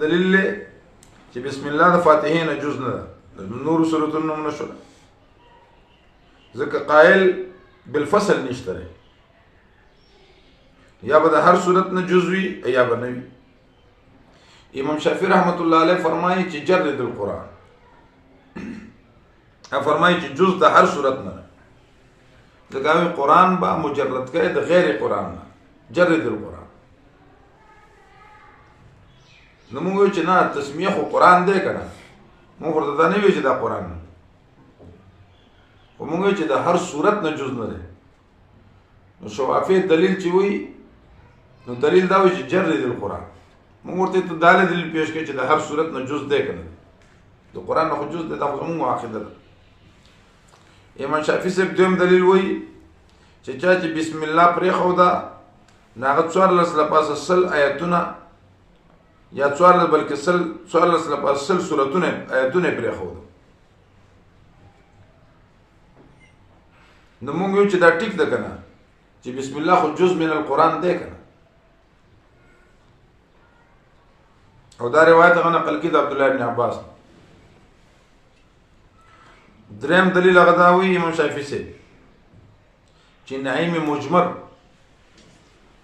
دلیل له چې بسم الله د فاتحې نه جز نه ده نور سورتونو نه شو ځکه قائل بالفصل نشته یا به د هر صورت نه جز وي یا به نه وي. امام شافعي رحمت الله علیه فرمایي چې جرد القرآن فرمایي چې جز د هر صورت نه ځکه قرآن به مجرد کوي د غیر قرآن نه جرد القرآن. نو موږ وایو چې نه تسمیه خو قرآن دی که نه موږ ورته دا نه وایو چې دا قرآن نه خو موږ وایو چې د هر صورت نه جز نه دی. نو شوافی دلیل چې وایي نو دلیل دا وایي چې جرد القرآن موږ ورته ته دا دلیل پیش کړي چې د هر صورت نه جز دی که نه د قرآن نه خو جز دی دا خو زموږ عقیده ده. امام شافعي صاحب دویم دلیل وایي چې چا چې بسم الله پرېښوده نو هغه 14 لپاسه 100 آیتونه یا 14 بلکې 14 لپاسه 100 سورتونه آیتونه پرېښوده. نو موږ وایو چې دا ټیک ده که نه چې بسم الله خو جز من القرآن دی که نه او دا روایت هغه نقل کړي د عبدالله ابن عباس. دریم دلیل هغه دا وایي امام شافعي صاحب چې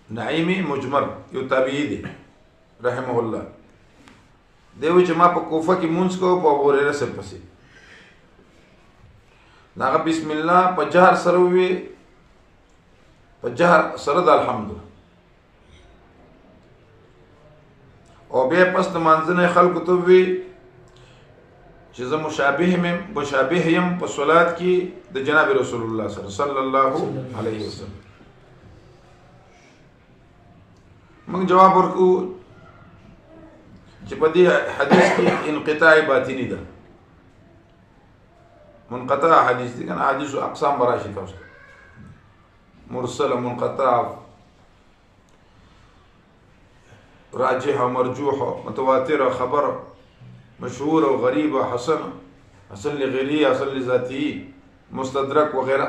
نعیم مجمر یو تابعی دی رحمه الله دی وایي چې ما په کوفه کې مونځ کوو په ابو هريره صاحب پسې هغه بسم الله په جهر سره ووي په جهر سره د الحمد او بیا پس د مانځنې خلکو ته ووي چې زه مشابه یم په صلات کې د جناب رسول الله صلی الله علیه وسلم. موږ جواب ورکو چې په دې حدیث کې انقطاع باطنی ده منقطع حدیث دي کنه حدیث اقسام براشي تاسو مرسل منقطع راجح مرجوح متواتر خبر مشهور و غریب و حسن لغیری حسن لذاتی مستدرک وغیرہ.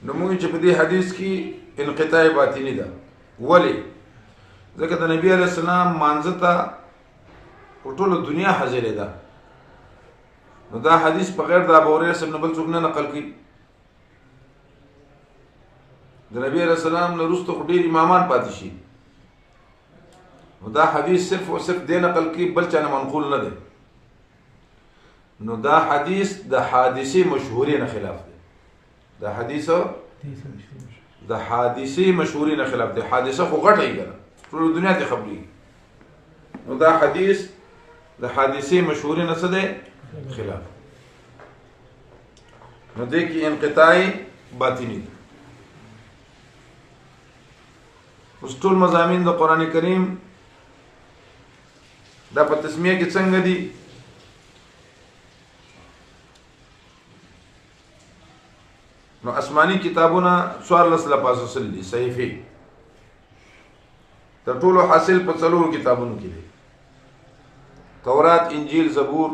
نو موږ چې په دې حدیث کې انقطاع باطنی ده ولی ځکه د نبی علیہ السلام مانځه ته ټول دنیا حاضر ده. نو دا حدیث په غیر د ابو هريره څخه بل څوک نه نقل کړي. د نبی علیہ السلام نه وروسته ډېر امامان پاتې شي نو دا حدیث صرف او صرف دی نقل کړي بل چا نه منقول نه دی. نو دا حدیث د حادثه مشهورې نه خلاف دی. دا حدیث د حادثه مشهورې نه خلاف دی. حادثه خو غټه یې کنه ټول دنیا ته خبري. نو دا حدیث د حادثه مشهورې نه څه دی خلاف. نو دې کې انقطاع باطنی دی. اوس ټول مضامین د قران کریم دا په تسمیه کې څنګه دي نو آسمانی کتابونه 14 لپاسه سلی صحیفه تر ټولو حاصل په څلورو کتابونو کې دي تورات انجیل زبور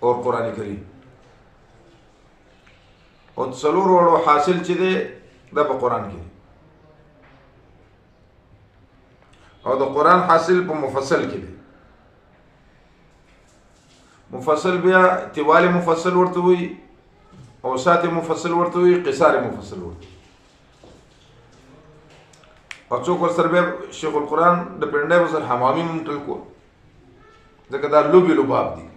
او قران کریم او څلورو حاصل چې دي دا په قران کې او د قران حاصل په مفصل کې دي. مفصل بیا طوال مفصل ورته وي اوسات مفصل ورته وي قصار مفصل ورته او څوک ورسره بیا شیخ القرآن د پنده وسر حمامي ممتل کو ځکه دا لوبي لوباب دي.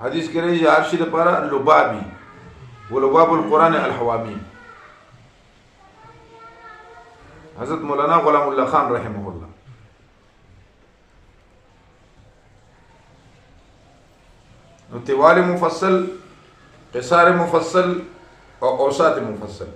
حدیث کې راځي عرشي لپاره لبابي ولباب القرآن الحوامي. حضرت مولانا غلام الله خان رحمه الله نو طوال مفصل قصار مفصل او اوسات مفصل.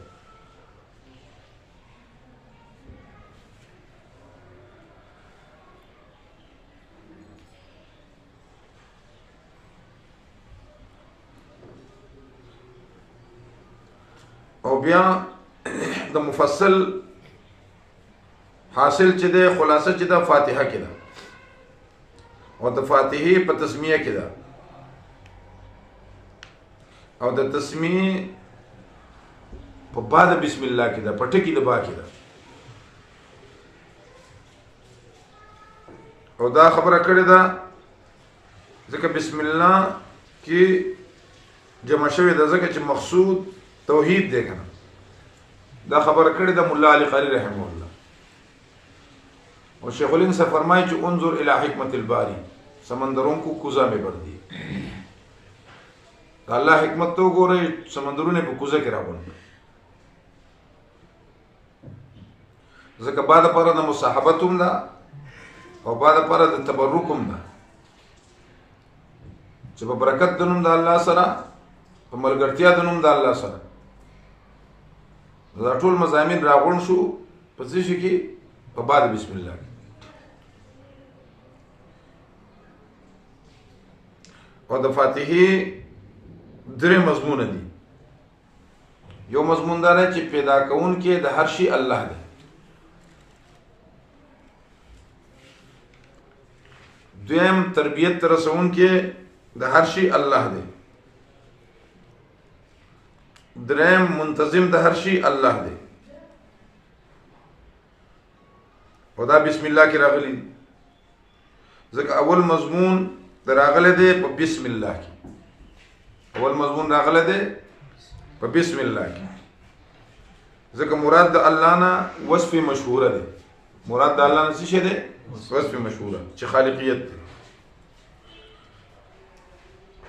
او بیا د مفصل حاصل چې ده خلاصه چې ده فاتحه کې ده او د فاتحه په تسمیه کې ده او د تسمیه په بعد بسم الله کې ده په ټکی د با کې ده او دا خبره کړې ده ځکه بسم الله کې جمع شوی ده ځکه چې مقصود توحید دی کنه دا خبره کړې ده مولا علی قاری رحمه الله او شیخ الانس فرمایي چې انظر الى حکمت الباری سمندروں کو کوزه میں بر دی دا الله حکمت تو ګورې سمندرونه په کوزه کې راغون ځکه بعد پر د مصاحبتوم ده او بعد پر د تبرکم ده چې په برکت د نوم د الله سره په ملګرتیا د نوم د الله سره دا ټول مضامین راغون شو په څه شي کې په بعد بسم الله او د فاتحه درې مضمون دي یو مضمون دا چې پیدا کون کې د هر شي الله دی دویم تربیت رسون کې د هر شي الله دی دریم منتظم د هر شي الله دی او دا بسم الله کې راغلي ځکه اول مضمون راغله دی په بسم الله کې اول مضمون راغله دی په بسم الله کې ځکه مراد د الله نه وصف مشهوره دی مراد د الله نه څه شی دی وصف مشهوره چې خالقیت دی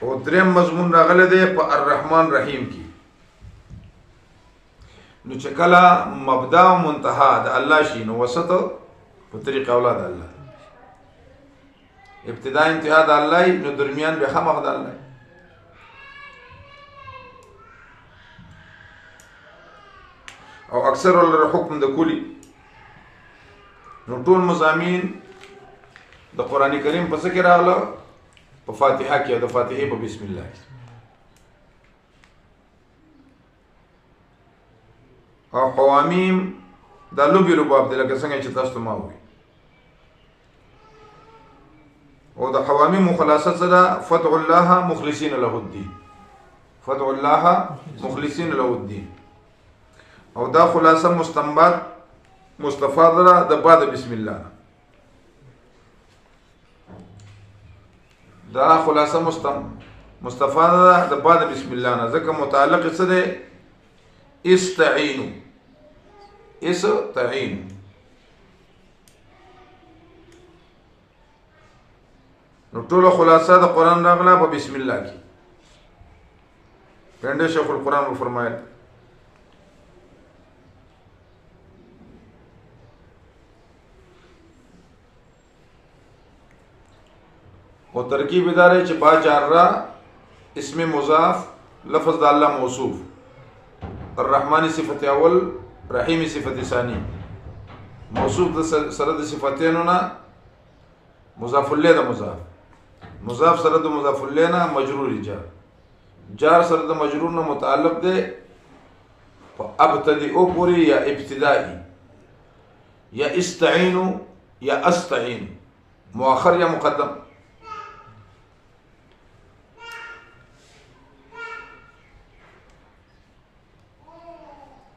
او دریم مضمون راغله دی په الرحمن رحیم کې نو چې کله مبدا او منتها د الله شي نو وسط په طریقه اولاد الله ابتدا انتها د الله نو درمیان به خامخ د الله او اکثر ول حکم د کلی نو ټول مضامین د قران کریم په څیر راغله په فاتحه کې او د فاتحه په بسم الله کې او حوامیم د لوبي رباب د لکه څنګه چې تاسو ما وي او د حوامیم خلاصه سره فتح الله مخلصین له الدين فتح الله مخلصین له الدين او دا خلاصه مستنبط مستفاضه د بعد بسم الله دا خلاصه مستفاضه د بعد بسم الله نه ځکه متعلق څه ده استعینوا نو ټول خلاصه د قران راغله په بسم الله کې پنده شیخ القران فرمایل او ترکیب ادارے چې با جارا اسم مضاف لفظ د الله موصوف الرحمن صفت اول رحیم صفت ثانی موصوف د سره د صفاتینو نه مضاف الیه د مضاف سره د مضاف الیه نه مجرور جار سره د مجرور نه متعلق ده په ابتدئ او پوری یا ابتدائی یا استعینوا یا استعین مؤخر یا مقدم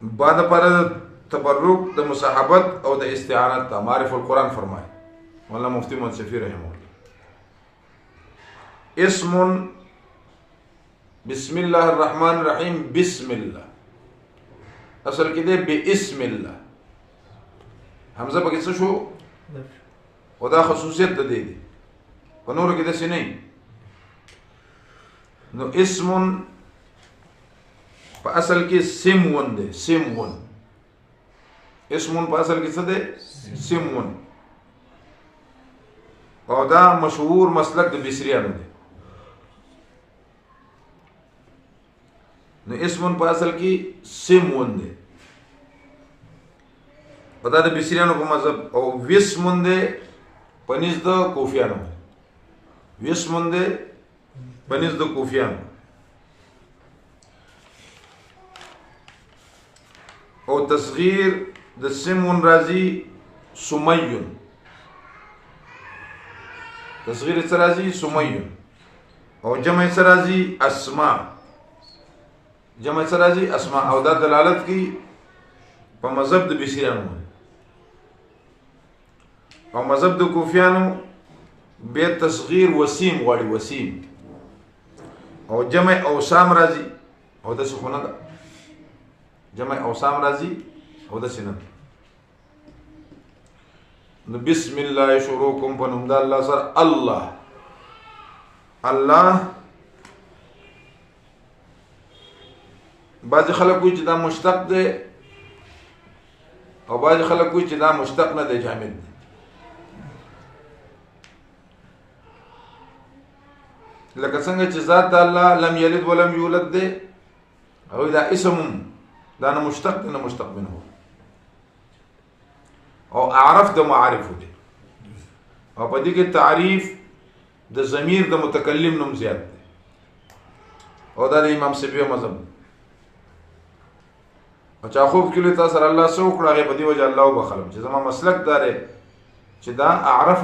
بعد پر تبرک د مصاحبت او د استعانت معرف القرآن فرمائے مولانا مفتی منصفی رحمه الله اسم بسم الله الرحمن الرحیم بسم الله اصل کې ده باسم الله حمزه پکې څه شو او دا خصوصیت ده دي په نور کې ده څه نه نو اسم په اصل کې سمون ده اسمون په اصل کې څه ده سمون او دا مشهور مسلک د بصریانو ده نو اسمون په اصل کې سمون ده او دا د بصریانو په مذهب او وسمون ده پنځ د کوفیانو وسمون ده پنځ د کوفیانو او تصغیر د سمون راضی سمیون تصغیر سرازی سمیون او جمع سرازی اسماء جمع سرازی اسماء او دا دلالت کی په مذهب د بصریانو او مذهب د کوفیانو بیا تصغیر وسیم غواړي، وسیم. او جمع اوسام راځي او داسې خو نه ده، جمع اوسام راځي او داسې نه ده. نو بسم الله شروع کوم په نوم د الله سره. الله الله بعض خلک وایي چې دا مشتق دی او بعض خلک وایي چې دا مشتق نه دی، جامد دی. لکه څنګه چې ذات د الله لم یلد ولم یولد دی، او دا اسم دا نه مشتق دی نه مشتق منه، او اعرف د معارف دی. او په دې کې تعریف د ضمیر د متکلم نوم زیات دی، او دا د امام سیبوی مذهب. او چا خوب کې لوي تاسو الله سو کړه هغه په دې وجه الله وبخلم چې زما مسلک دار چې دا اعرف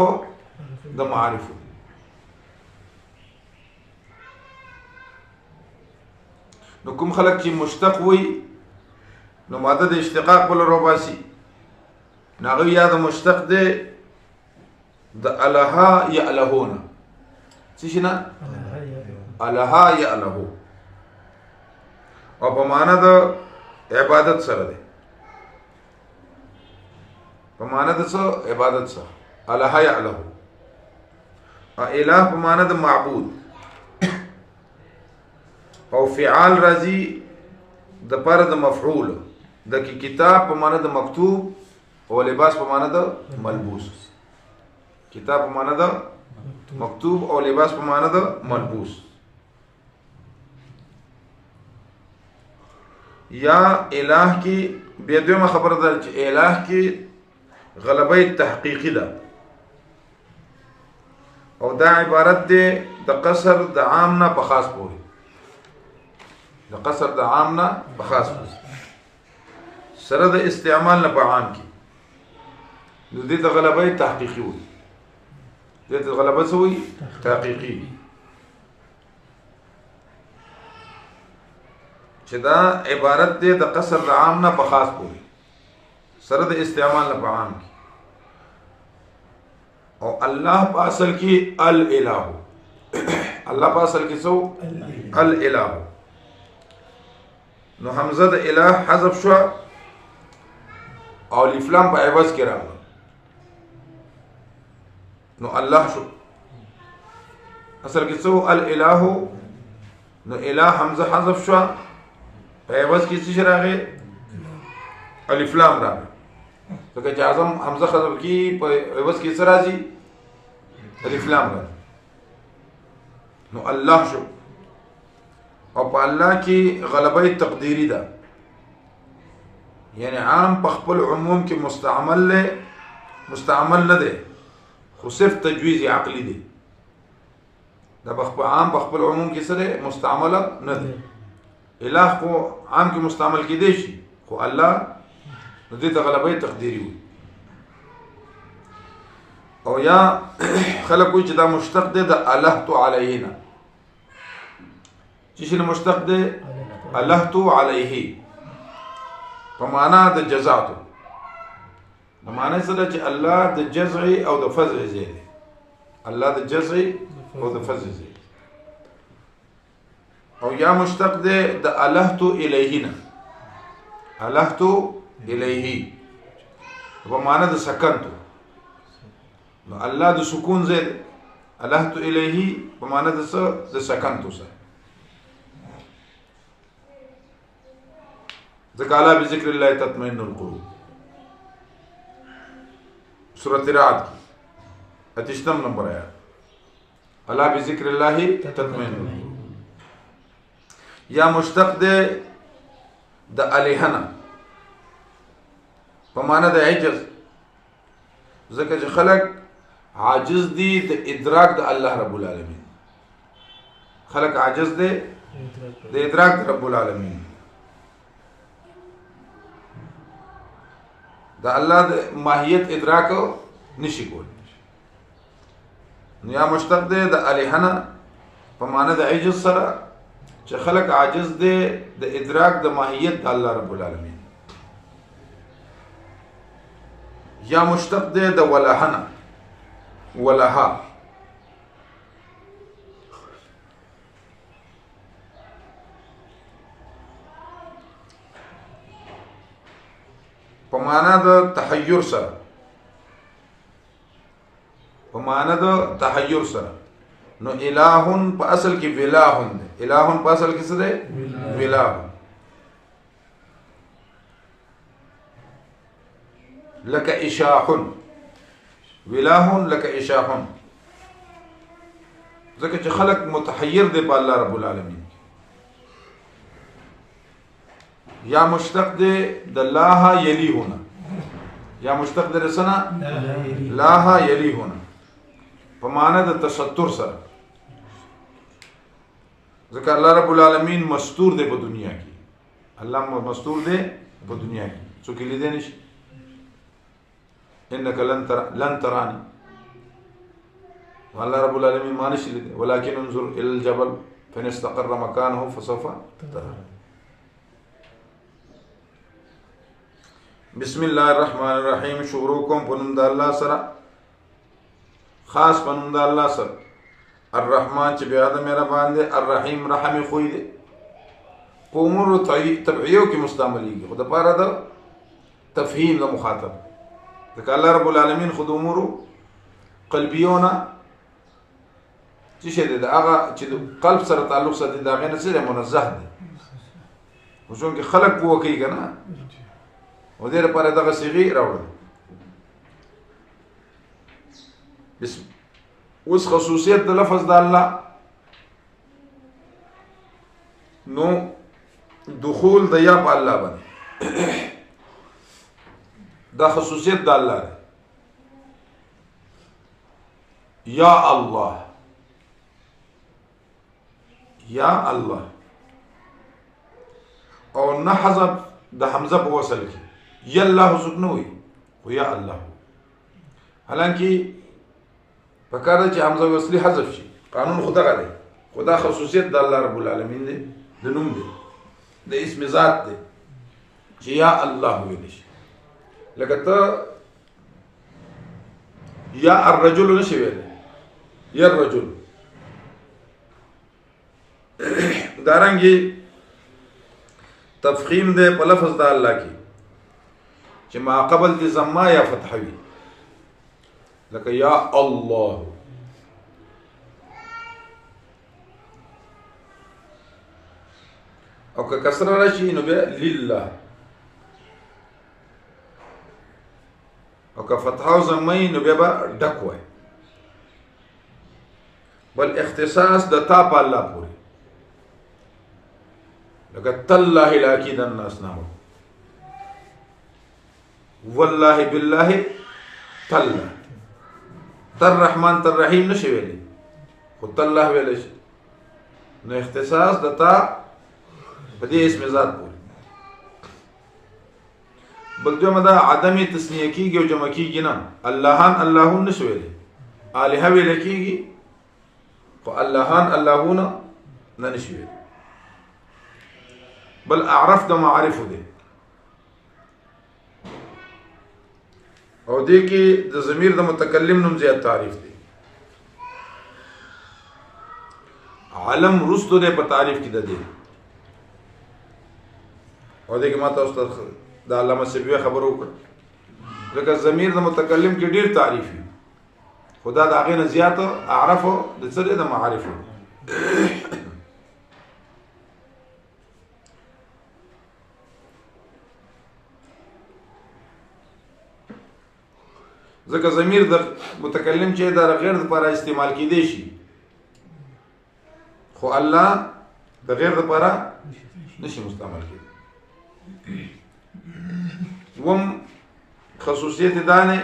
د معارف دی. نو کوم خلک چې مشتق وي نو ماده د اشتقاق بل روباسي، ناغه یا د مشتق دی د الها یالهون، څه شي نه الها یالهو، او په معنا د عبادت سره دی، په معنا د څه عبادت سره الها یالهو. اله په معنا د معبود، او فعال راځي د پر د مفعول، د کتاب په معنا د مکتوب، او لباس په معنا د ملبوس. کتاب په معنا د مکتوب او لباس په معنا د ملبوس. یا الہ کی بیا دویمه خبره ده چې الہ کی غلبه تحقیقی ده، او دا عبارت ده د قصر د عام نه په خاص پورې، د قصر د عام نه په خاص پورې سره د استعمال نه په عام کې. نو دې ته غلبه تحقیقی وي، دې ته غلبه څه وي؟ تحقیقی. چې دا عبارت دی د قصر د عام نه په خاص پورې سره د استعمال نه په عام کې. او الله په اصل کې الالہ، الله په اصل کې څو الالہ. نو حمزه د الہ حذف شو او الف لام په عوض کې راغله، نو الله شو. اصل کې څو الالہ، نو الہ حمزه حذف شو په عوض کې څه راغی؟ الف لام راغی. ځکه چې اعظم حمزه حذف کی په عوض کې څه راځي؟ الف لام راځي. نو الله شو. او په الله کې غلبه تقدیری ده، یعنی عام په خپل عموم کې مستعمل نه ده، خو صرف تجویز عقلی ده. دا په عام په خپل عموم کې سره مستعمل نه ده. الہ کو عام کې مستعمل کې دی شي، خو الله نو دې ته غلبه تقدیری وي. او یا خلک وایي چې دا مشتق دی د الہت علیهنا، چې شنو مشتق دی الہت علیه په معنا د جزاتو. نو معنی څه ده چې الله د جزع او د فزع ځای دی، الله د جزع او د فزع ځای. او یا مشتق دی د الہت الیهنا، الہت الیه په معنا د سکنتو. نو الله د سکون ځای دی، الہت الیه په معنا د څه د سکنتو سره. ذکر الا بذکر الله تطمئن القلوب، سورۃ رعد کی 28 نمبر آیات. الا بذکر الله تطمئن القلوب. یا مشتق دے د الہنا په معنا د عجز، ځکه چې خلق عاجز دي د ادراک د الله رب العالمین، خلق عاجز دي د ادراک د رب العالمین، د الله د ماهیت ادراک نشي کول. نو یا مشتق دے د الہنا په معنا د عجز سره چې خلق عاجز دي د ادراک د ماهیت د الله رب العالمین. یا مشتق دے د ولهنا، ولها معنا د تحیر سره، په معنا د تحیر سره. نو الہون په اصل کې ولاهون دی. الہون په اصل کې څه دی؟ ولاهون. لك إشاح، ولاهٌ لك إشاح. ځکه چې خلق متحیر دی په الله رب العالمین. یا مشتق دی د لاها یلیهونه، یا مشتق دی رسنا لاها یلیهونه په معنا د تستر سره. ځکه الله رب العالمین مستور دی په دنیا کې. الله مستور دی په دنیا کې، څوک یې لیدلی نشي. انك لن تراني، والله رب العالمين ما نشي لده، ولكن انظر الى الجبل فان استقر مكانه فسوف تراني. بسم الله الرحمن الرحيم. شروعكم پنوم د الله سره، خاص پنوم د الله سره. الرحمن چې بیا د مهربان دی، الرحیم رحم خوې دی. په امور تبعیو کې مستعملېږي، خو د پاره د تفهیم د مخاطب. ځکه الله رب العالمین خود امور قلبیونه چې شه د هغه چې د قلب سره تعلق ساتي دا غنه سره منزه دي. وڅون کې خلق په کوي کنه، و دې لپاره دغه صيغه راوړل. بسم اوس خصوصیت د لفظ د الله، نو دخول د یا په الله باندې دا خصوصیت د الله دی. یا الله، یا الله، او نه حذف د حمزه په وصل کې. یا الله څوک نه وي، خو یا الله. حالانکه پکاره چې حمزه وصلی حذف شي، قانون خدا غلي. خدا خصوصیت د الله رب العالمین دی، د نوم دی، د اسم ذات دی چې یا الله ویل شي. لکه ته یا الرجل نشي ویل، یا الرجل. دارنګي تفخیم دی په لفظ د الله کې چې ما قبل دي زما یا فتحوي، لکه یا الله. او که کسره راشي نو بیا لله، او که فتحه او زمي نو بیا به ډک وای. بل اختصاص د تا په الله پورې، لکه تالله لاکیدن اصنامه، والله بالله تالله. تر رحمان تر رحیم نشي ویلی، خو تالله ویلی شي. نو اختصاص د تا په دې اسم ذات پورې. بل دویمه دا عدم تسنیه کیږي او جمع کیږي نه. اللهان اللهون نشي ویلی، الها ویل کیږي، خو اللهان اللهون نه نشي ویلی. بل اعرف د معارف دی، او دې کې د ضمیر د متکلم نوم زیات تعریف دی. علم رستو دې په تعریف کې ده دی، او دې کې ماته استاد د علامه سیبوی خبرو وکړه. ځکه ضمیر د متکلم کې ډیر تعریف وي، خدا د هغې نه زیات اعرف د څه دی؟ د معارف. ځکه ضمیر د متکلم چې د غیر لپاره استعمال کیدی شي، خو الله د غیر لپاره نشي مستعمل کیدی. وم خصوصیت دانه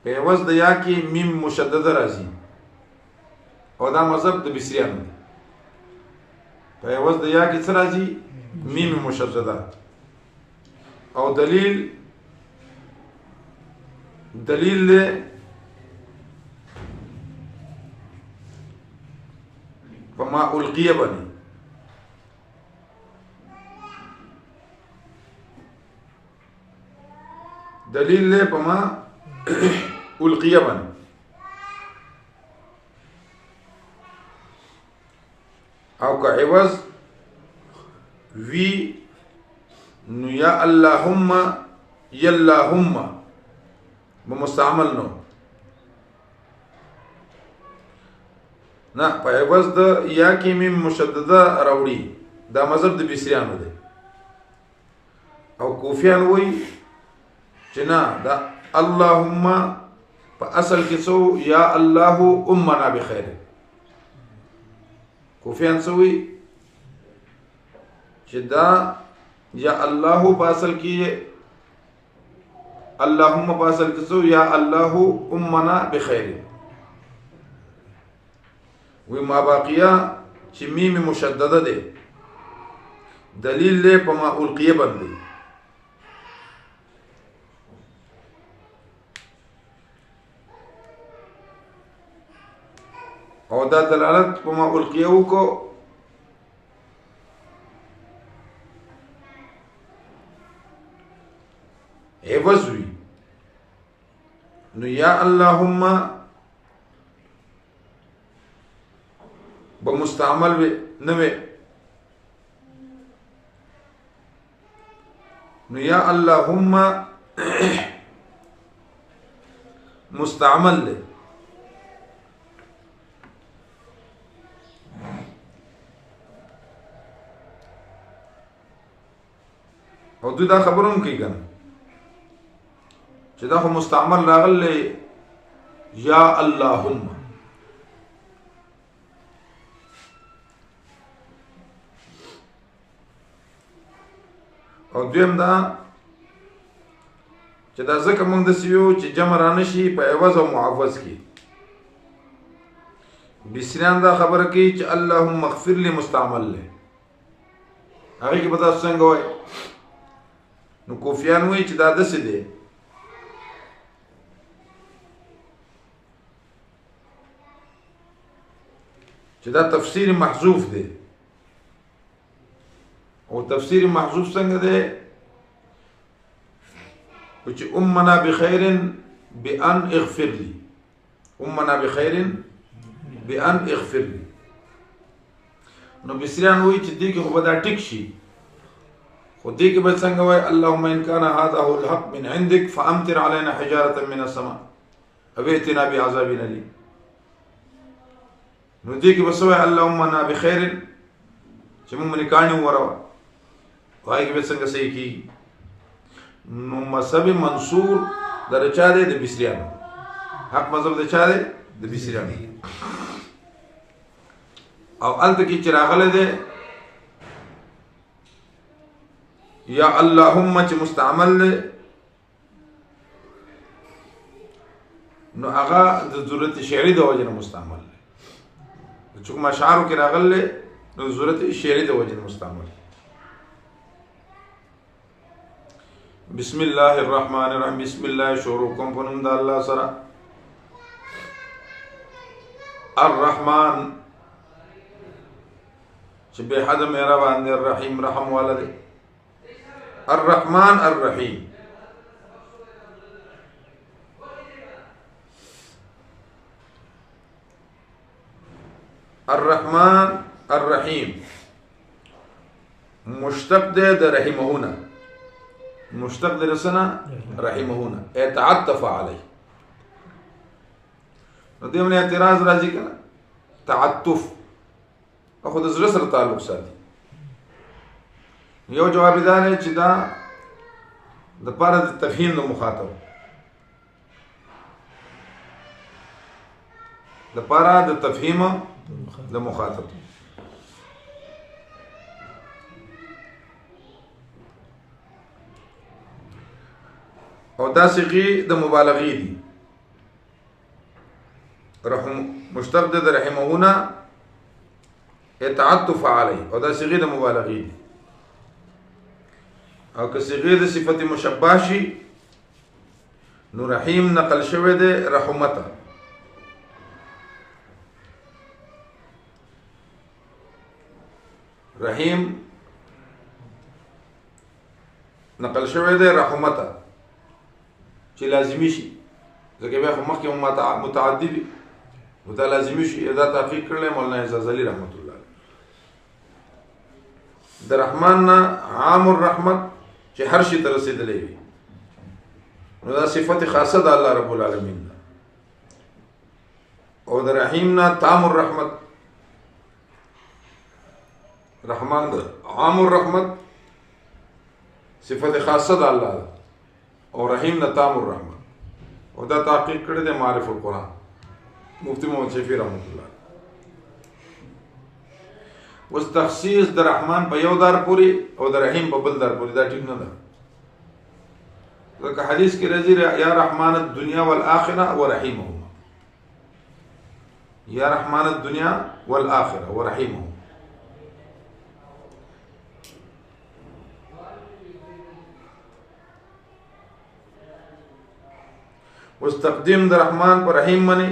په عوض د یا کې میم مشدد راځي، او دا مذهب د بصریانو دی. په عوض د یا کې څه راځي؟ میم مشدده. او دلیل له فما القیه باندې، دلیل له فما القیه باندې. او که عوض وی نو یا اللهم یاللهم بمستعمل نو نه په عوض د یا کې میم مشدده راوړي دا مذهب د بصریانو دی او کوفیان وای چې نه دا اللهم په اصل کې څو یا الله امنا بخیر کوفیان څوی چې دا یا الله په اصل کې اللهم په اصل کې څو یا الله امنا بخیر وی ما باقیه چې میم مشدده ده دلیل له په ما القیه باندې او دا دلالت په ما القیه وکړو عوض وی نو یا اللهم بمستعمل وی نوې نو یا اللهم مستعمل له او دوی دا خبرون کوي کنه چې دا خو مستعمل راغلی یا اللهم او دویم دا چې دا ځکه موږ د سیو چې جمع رانشي په عوض او معوض کې بصریان دا خبره کوي چې اللهم اغفر لي مستعمل له هغه کې به تاسو څنګه وایي نو کوفیان وایي چې دا داسې دی چې دا تفسیر محذوف دی او تفسیر محذوف څنګه دی چې امنا بخير بان اغفر لي امنا بخير بان اغفر لي نو بصریان وایي چې دې کې خو به دا ټیک شي خو دې کې به څنګه وایي اللهم ان كان هذا هو الحق من عندك فامطر علينا حجاره من السماء او ائتنا بعذاب اليم نو دې کې به سوای اللهم انا بخير چې موږ باندې کاني وروا وایي کې به څنګه صحیح کی نو مذهب منصور درچا دی د بصریانو حق مذهب د چا دی د بصریانو او الته کې چې راغله ده یا اللهم چې مستعمل له نو هغه د ضرورت شعري د وجه نه مستعمل له چې کوم اشعار کې راغله نو ضرورت شعري د وجه نه مستعمل بسم الله الرحمن الرحیم بسم الله شروع کوم په نوم د الله سره الرحمن چې به حد مهربان دی الرحیم رحم والا دی الرحمن الرحیم الرحمن الرحیم مشتق دی د رحمهونه مشتق دی رسنا رحمهونه اتعطف علیه نو دیمونه اعتراض راځي کنه تعطف اخو د زړه سره تعلق ساتي یو جواب دا نه چې دا د پاره د تفهیم د مخاطب د پاره د تفهیم د مخاطب او دا صيغه د مبالغه دي رحم مشتق د رحمهونه اتعطف علی او دا صيغه د مبالغه دي او که صيغه د صفت مشبہ شي نو رحیم نقل شوی دی رحمته رحیم نقل شوی دی رحمته چې لازمی شي ځکه بیا خو مخکې متعدی دي ودا لازمی شي دا تحقیق کړل مولانا اعزاز علی رحمت الله د رحمان عام الرحمت چې هر شي ته رسیدلې وي نو دا صفت خاصه د الله رب العالمین ده. او د رحیم نه تام الرحمت، رحمان ده عام الرحمت صفت خاصه د الله ده، او رحیم نه تام الرحمت. او دا تحقیق کړی دی معرف القرآن مفتی محمد شفیع رحمت الله. اوس تخصیص د رحمان په یو دار پوری او د رحیم په بل دار پوری دا ټیک نه ده. ځکه حدیث کې راځي یا رحمان الدنیا والآخرة ورحیمهما، یا رحمان الدنیا والآخرة ورحیمهما. اوس تقدیم د رحمان پر رحیم منی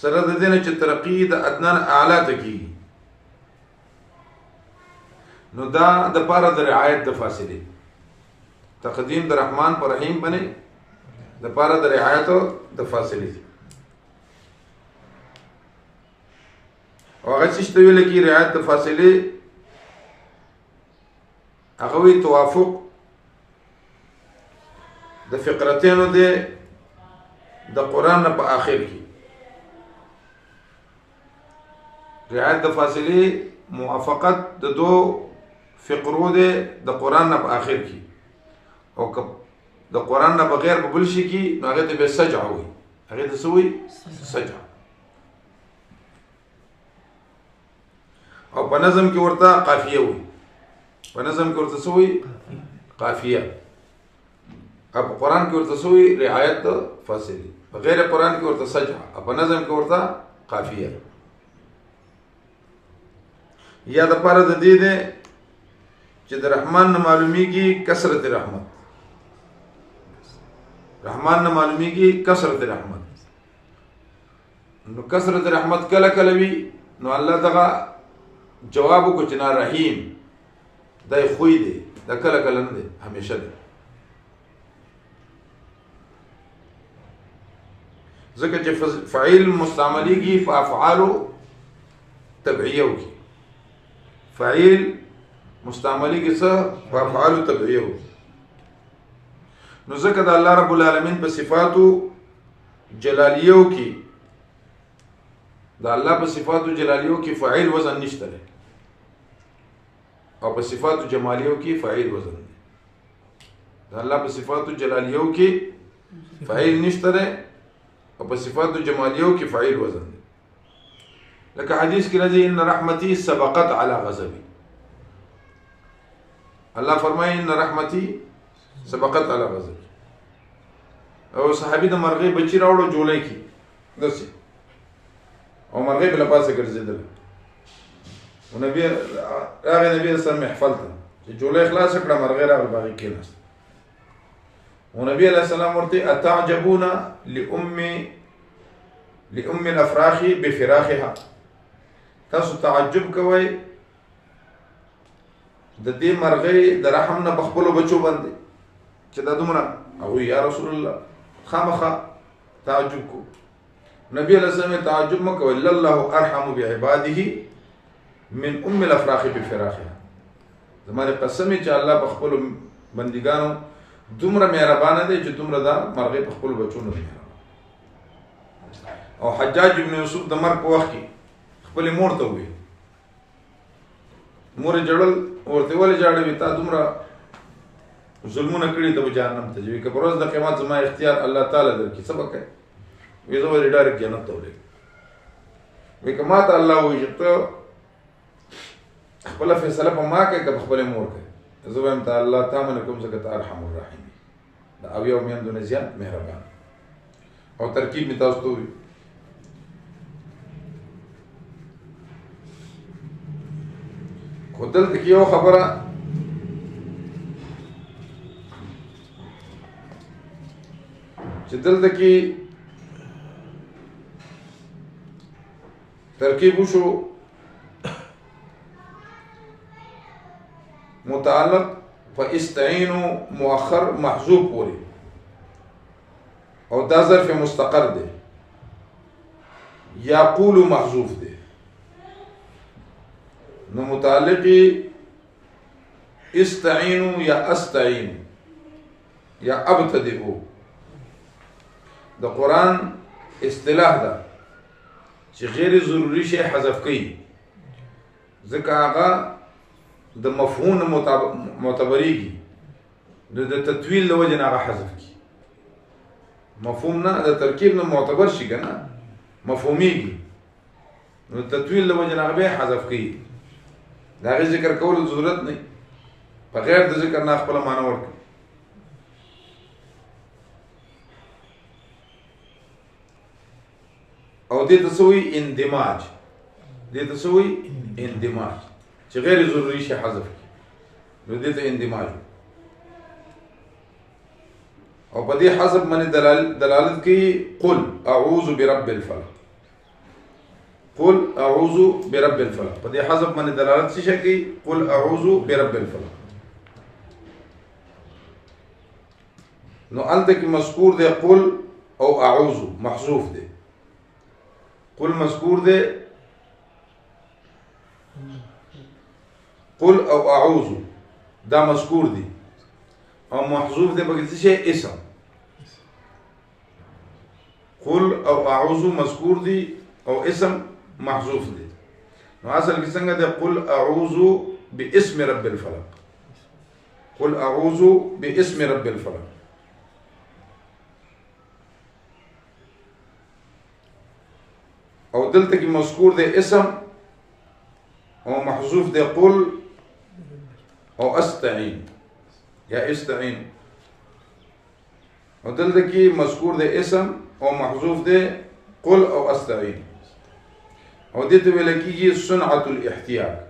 سره د دې نه چې ترقی د ادنى اعلی ته کیږي، نو دا د پاره د رعایت د فاصله تقدیم د رحمان پر رحیم باندې د پاره د رعایت د فاصله. او هغه چې ویل کی رعایت د فاصله هغه وی توافق د فقرتینو د قرآن په آخر کې. رعایت د فاصله موافقت د دو فقرو د قرآن په آخر کې، او که د قرآن نه بغیر په بل شي کې نو هغه ته به سجع وي، هغه ته څه وي؟ سجع. او په نظم کې ورته قافیه وي، په نظم کې ورته څه وي؟ قافیه. او په قرآن کې ورته څه وي؟ رعایت د فاصله. په غیر قرآن کې ورته سجع، او په نظم کې ورته قافیه. یا د پاره د دې ده چې د رحمان نه معلومیږي کثرت رحمت، رحمان نه معلومیږي کثرت رحمت. نو کثرت رحمت کله کله وي نو الله دغه جواب کو چې نه رحیم دای خوې دی، دا کله کله نه دی، همیشه دی. ځکه چې فعیل مستعملیږي په افعالو تبعیو کې، فعیل مستعملی کې څه په افعال تبعیه. نو ځکه د الله رب العالمین په صفاتو جلالیو کې، د الله په صفاتو جلالیو کې فعیل وزن نشته دی، او په صفاتو جمالیو کې فعیل وزن دی. د الله په صفاتو جلالیو کې فعیل نشته دی، او په صفاتو جمالیو کې فعیل وزن دی. لکه حدیث کې راځي ان رحمتي سبقت على غضبي، الله فرمایي ان رحمتي سبقت على غضبي. او صحابي د مرغې بچی راوړو جولای کی دسي، او مرغې بل پاسه ګرځیدل، او نبی رسول الله محفل ته چې جولای خلاص کړه مرغې راغله باغی کېناست، او نبی علیہ السلام ورته اتعجبون لام الافراخ بفراخها، تاسو تعجب کوئ د دې مرغې د رحم نه بخپلو بچو باندې چې دا دومره. او یا رسول الله خامخا تعجب کو. نبی علیہ السلام تعجب مکو الا الله ارحم بعباده من ام الافراخ بفراخها. زماره قسم چې الله بخپلو بندګانو دومره مهربانه دی چې دومره دا مرغې بخپلو بچو نه مهربانه. او حجاج ابن یوسف د مرګ په وخت کې خپل مور ته وی، مور جړل ورته ولې جاړوي تا دومره ظلمونه کړي ته جهنم ته ځي، که په ورځ د قیامت زما اختیار الله تعالی درکړي سبق کوي وی زه ولې ډایرکټ جنت ته ولې وی که ما ته الله وایي چې ته خپله فیصله په ما کوي که په خپلې مور کوي، زه وایم ته الله تا منې کوم ځکه ته ارحم الراحمین، د اویاو میندو نه زیات مهربان. او ترکیب مې تاسو ته ووایي. خو دلته کې یو خبره چې دلته کې ترکیب وشو متعلق فاستعینوا مؤخر محذوف پوری، او دا ظرف مستقر دی، یقول محذوف دی. نو متعلقی استعینوا یا استعین، یا ابتدئو د قرآن اصطلاح ده چې غیر ضروري شی حذف کوي ځکه هغه د مفهوم معتبریږي د تطویل له وجې نه هغه حذف کی مفهوم نه د ترکیب نه معتبر شي که نه مفهومیږي نو تطویل له وجې نه هغه بیا حذف کوي د هغې ذکر کولو ضرورت نه په غیر د ذکر نه خپله معنی ورکړي او دې ته څه وایي اندماج دې ته څه وایي اندماج چې غیر ضروري شي حذف کړي نو دې ته اندماج او په دې حذف باندې دلالت کوي قل اعوذ برب الفلق قل اعوذ برب الفلق په دې حذف باندې دلالت څه کوي قل اعوذ برب الفلق نو الته کې مذکور دی قل او اعوذ محذوف دی قل مذکور دی قل او اعوذ دا مذکور دی او محذوف دی بګی څه اسم قل او اعوذ مذکور دی او اسم محذوف دی نو اصل کې څنګه دی قل اعوذ باسم رب الفلق قل اعوذ باسم رب الفلق او دلته کې مذکور دی اسم او محذوف دی قل او استعين یا استعين او دلته کې مذکور دی اسم او محذوف دی قل او استعين او دې ته ویل کېږي صنعة الاحتیاج